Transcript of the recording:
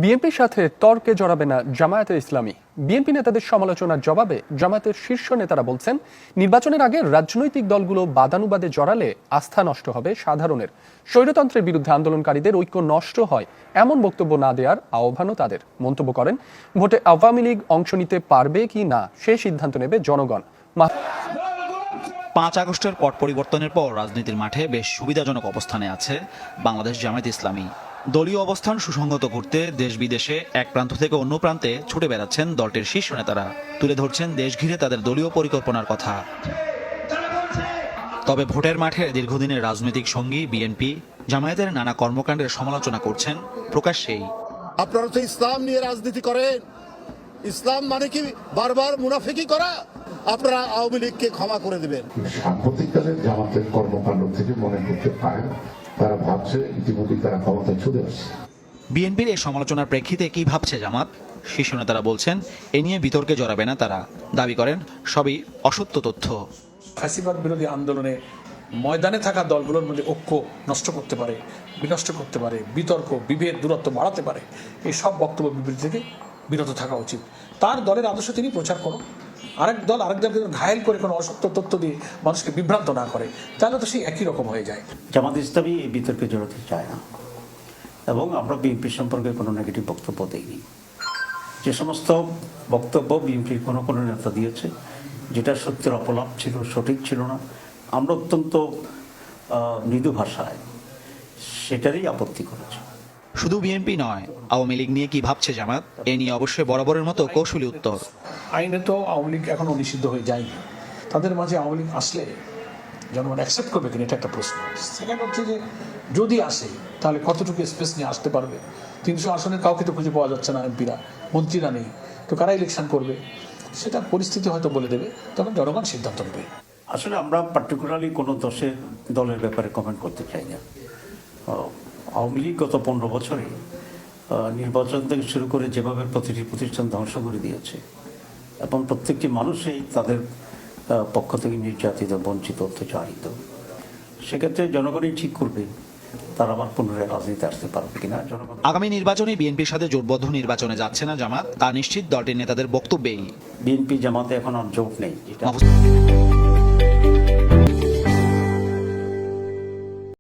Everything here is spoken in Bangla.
বিএনপির সাথে তর্কে জড়াবে না জামায়াতে ইসলামী। বিএনপি নেতাদের সমালোচনার জবাবে জামায়াতের শীর্ষ নেতারা বলছেন, নির্বাচনের আগে রাজনৈতিক দলগুলো বাদানুবাদে জড়ালে আস্থা নষ্ট হবে সাধারণের। স্বৈরতন্ত্রের বিরুদ্ধে আন্দোলনকারীদের ঐক্য নষ্ট হয় এমন বক্তব্য না দেওয়ার আহ্বানও তাদের। মন্তব্য করেন, ভোটে আওয়ামী লীগ অংশ নিতে পারবে কি না সেই সিদ্ধান্ত নেবে জনগণ। 5 আগস্টের পট পরিবর্তনের পর রাজনীতির মাঠে বেশ সুবিধাজনক অবস্থানে আছে বাংলাদেশ জামায়াত ইসলামী। দলীয় অবস্থান সুসংহত করতে দেশ বিদেশে এক প্রান্ত থেকে অন্য প্রান্তে ছুটে বেড়াচ্ছেন দলটির শীর্ষ নেতারা। তুলে ধরছেন দেশ ঘিরে তাদের দলীয় পরিকল্পনার কথা। তবে ভোটের মাঠে দীর্ঘদিনের রাজনৈতিক সঙ্গী বিএনপি জামায়াতের নানা কর্মকাণ্ডের সমালোচনা করছেন প্রকাশ্যেই। আপনারা তো ইসলাম নিয়ে রাজনীতি করেন, ইসলাম মানে কি বারবার মুনাফিকি করা? আপনারা আওয়ামী লীগকে ক্ষমা করে দেবেন। সাম্প্রতিককালের জামাতের কর্মকাণ্ড থেকে মনে করতে পারেন তারা ভাবছে ইতিমধ্যে তারা ক্ষমতায় চলে আসছে। বিএনপির এই সমালোচনার প্রেক্ষিতে কি ভাবছে জামাত? শীর্ষ নেতারা বলছেন, এ নিয়ে বিতর্কে জড়াবে না তারা। দাবি করেন সবই অসত্য তথ্য। ফ্যাসিবাদ বিরোধী আন্দোলনে ময়দানে থাকা দলগুলোর মধ্যে ঐক্য নষ্ট করতে পারে, বিনষ্ট করতে পারে, বিতর্ক বিভেদ দূরত্ব বাড়াতে পারে, এই সব বক্তব্য বিবৃতি থেকে বিরত থাকা উচিত। তার দলের আদর্শ তিনি প্রচার করুন। আরেক দল আরেক দলকে ঘায়েল করে কোনো অসত্য তথ্য দিয়ে মানুষকে বিভ্রান্ত না করে, তাহলে তো সেই একই রকম হয়ে যায়। জামাত ইসলামী এই বিতর্কে জড়াতে চায় না এবং আমরা বিএনপি সম্পর্কে কোনো নেগেটিভ বক্তব্য দিইনি। যে সমস্ত বক্তব্য বিএনপির কোনো কোনো নেতা দিয়েছে যেটা সত্যের অপলাপ ছিল, সঠিক ছিল না, আমরা অত্যন্ত মৃদু ভাষায় সেটারই আপত্তি করেছি। শুধু বিএনপি নয়, আওয়ামী লীগ নিয়ে কি ভাবছে জামাত? এ নিয়ে অবশ্যই বরাবরের মতো কৌশলী উত্তর। আইনে তো আওয়ামী লীগ এখনও নিষিদ্ধ হয়ে যায়নি। তাদের মাঝে আওয়ামী লীগ আসলে জনগণ অ্যাকসেপ্ট করবে কিনা, এটা একটা প্রশ্ন। সেকেন্ড হচ্ছে যে যদি আসে তাহলে কতটুকু স্পেস নিয়ে আসতে পারবে। 300 আসনের কাউকে তো খুঁজে পাওয়া যাচ্ছে না, এমপিরা মন্ত্রীরা নেই, তো কারা ইলেকশন করবে সেটা পরিস্থিতি হয়তো বলে দেবে, তখন জনগণ সিদ্ধান্ত নেবে। আসলে আমরা পার্টিকুলারলি কোনো দলের ব্যাপারে কমেন্ট করতে চাই না। আওয়ামী লীগ গত 15 বছরে নির্বাচন থেকে শুরু করে যেভাবে প্রতিটি প্রতিষ্ঠান ধ্বংস করে দিয়েছে এবং প্রত্যেকটি মানুষই তাদের পক্ষ থেকে নির্যাতিত, বঞ্চিত, অত্যাচারিত, সেক্ষেত্রে জনগণই ঠিক করবে তারা আবার পুনরায় রাজনীতিতে আসতে পারবে কিনা। জনগণ আগামী নির্বাচনে বিএনপির সাথে জোটবদ্ধ নির্বাচনে যাচ্ছে না জামাত, তা নিশ্চিত দলটির নেতাদের বক্তব্যেই। বিএনপি জামাতে এখন আর জোট নেই।